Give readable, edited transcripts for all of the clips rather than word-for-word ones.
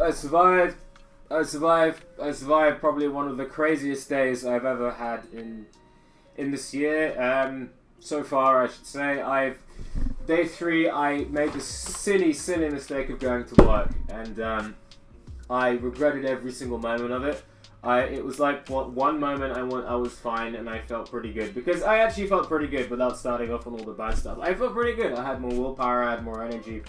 survived. I survived probably one of the craziest days I've ever had in this year. So far, I should say. Day 3, I made the silly mistake of going to work, and I regretted every single moment of it. It was like one moment I was fine and I felt pretty good, because I actually felt pretty good without starting off on all the bad stuff. I felt pretty good. I had more willpower, I had more energy.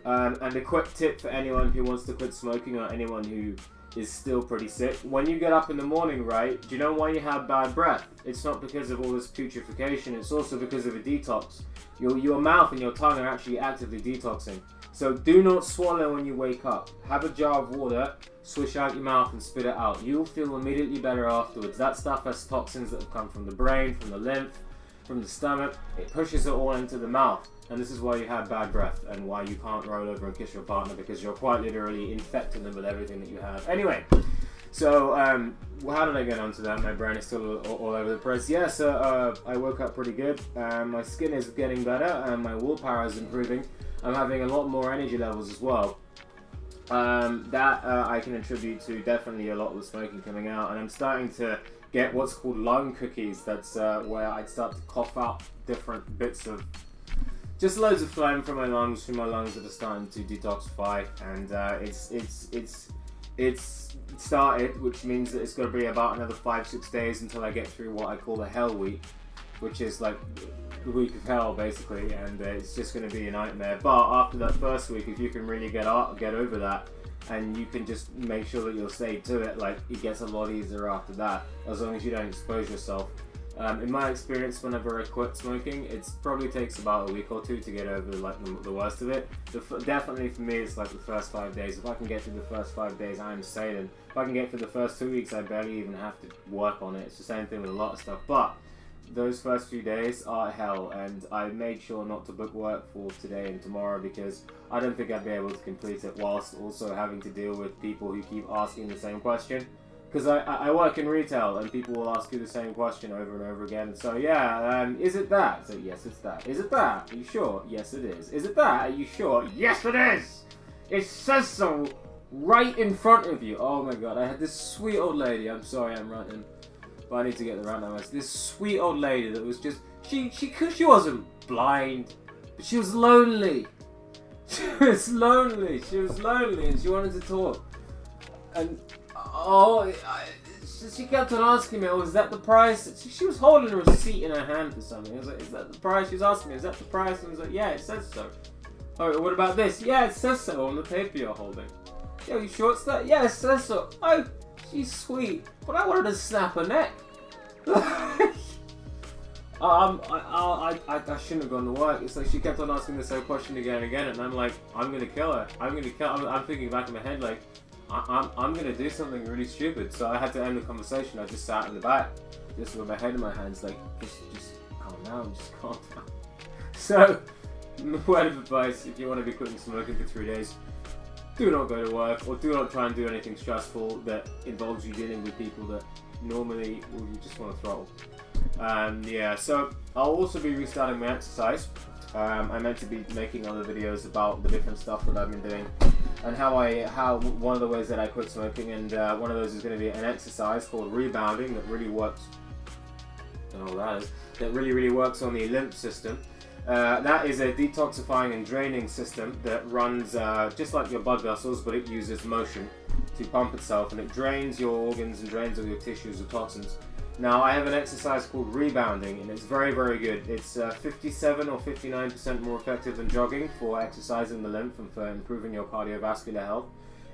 And a quick tip for anyone who wants to quit smoking, or anyone who is still pretty sick: when you get up in the morning, right, do you know why you have bad breath? It's not because of all this putrefaction, it's also because of a detox. Your mouth and your tongue are actually actively detoxing. So do not swallow when you wake up. Have a jar of water, swish out your mouth and spit it out. You'll feel immediately better afterwards. That stuff has toxins that have come from the brain, from the lymph, from the stomach. It pushes it all into the mouth. And this is why you have bad breath, and why you can't roll over and kiss your partner, because you're quite literally infecting them with everything that you have. Anyway, so how did I get onto that? My brain is still all over the place. Yeah, so I woke up pretty good. My skin is getting better, and my willpower is improving. I'm having a lot more energy levels as well. That I can attribute to definitely a lot of the smoking coming out, and I'm starting to get what's called lung cookies. That's where I'd start to cough out different bits of just loads of phlegm from my lungs that are starting to detoxify, and it's started, which means that it's going to be about another 5-6 days until I get through what I call the hell week, which is like the week of hell basically, and it's just going to be a nightmare. But after that first week, if you can really get over that, and you can just make sure that you'll stay to it, like, it gets a lot easier after that, as long as you don't expose yourself. In my experience, whenever I quit smoking, it probably takes about a week or 2 to get over like the worst of it. Definitely for me, it's like the first 5 days. If I can get through the first 5 days, I'm sailing. If I can get through the first 2 weeks, I barely even have to work on it. It's the same thing with a lot of stuff. But those first few days are hell, and I made sure not to book work for today and tomorrow, because I don't think I'd be able to complete it whilst also having to deal with people who keep asking the same question. Because I work in retail, and people will ask you the same question over and over again. So yeah, is it that? So yes, it's that. Is it that? Are you sure? Yes, it is. Is it that? Are you sure? Yes, it is! It says so right in front of you. Oh my god, I had this sweet old lady. I'm sorry I'm ranting, but I need to get the rant out. This sweet old lady that was just, she wasn't blind, but she was lonely. She was lonely, and she wanted to talk. And she kept on asking me, oh, is that the price? She was holding a receipt in her hand or something. I was like, is that the price? She was asking me, is that the price? And I was like, yeah, it says so. Oh, what about this? Yeah, it says so on the paper you're holding. Yeah, you sure it's that? Yeah, it says so. Oh, she's sweet, but I wanted to snap her neck. I shouldn't have gone to work. It's like she kept on asking the same question again and again, and I'm like, I'm gonna kill her. I'm thinking back in my head like, I'm gonna do something really stupid. So I had to end the conversation. I just sat in the back, just with my head in my hands, like, just calm down, just calm down. So, word of advice: if you want to be quitting smoking for 3 days, do not go to work, or do not try and do anything stressful that involves you dealing with people that normally you just want to throttle. Yeah, so I'll also be restarting my exercise. I meant to be making other videos about the different stuff that I've been doing, and how one of the ways that I quit smoking, and one of those is going to be an exercise called rebounding that really works. I don't know what that is. That really works on the lymph system. That is a detoxifying and draining system that runs just like your blood vessels, but it uses motion to pump itself, and it drains your organs and drains all your tissues of toxins. Now, I have an exercise called rebounding, and it's very good. It's 57 or 59% more effective than jogging for exercising the lymph and for improving your cardiovascular health.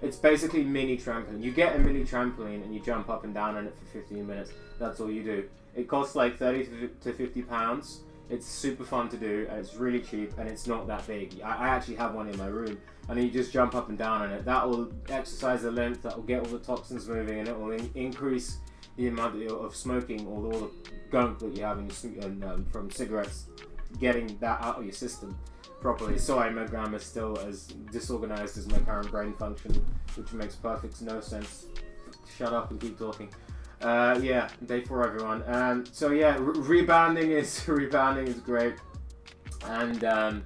It's basically mini trampoline. You get a mini trampoline and you jump up and down on it for 15 minutes. That's all you do. It costs like 30 to 50 pounds. It's super fun to do, and it's really cheap, and it's not that big. I actually have one in my room, and you just jump up and down on it. That will exercise the lymph, that will get all the toxins moving, and it will increase the amount of smoking, or all the gunk that you have in your, from cigarettes, getting that out of your system properly. Sorry, my grammar's still as disorganized as my current brain function, which makes perfect no sense. Shut up and keep talking. Yeah, day 4 everyone. So yeah, rebounding is great, and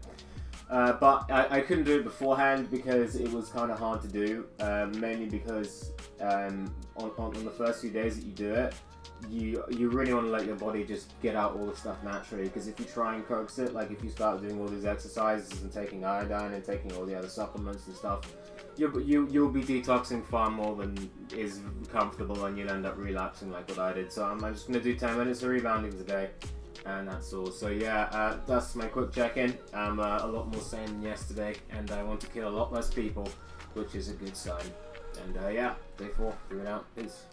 But I couldn't do it beforehand because it was kind of hard to do, mainly because on the first few days that you do it, you really want to let your body just get out all the stuff naturally, because if you try and coax it, like if you start doing all these exercises and taking iodine and taking all the other supplements and stuff, you'll be detoxing far more than is comfortable, and you'll end up relapsing like what I did. So I'm just going to do 10 minutes of rebounding today, and that's all. So yeah, that's my quick check-in. I'm a lot more sane than yesterday, and I want to kill a lot less people, which is a good sign. And yeah, day 4, doing out. Peace.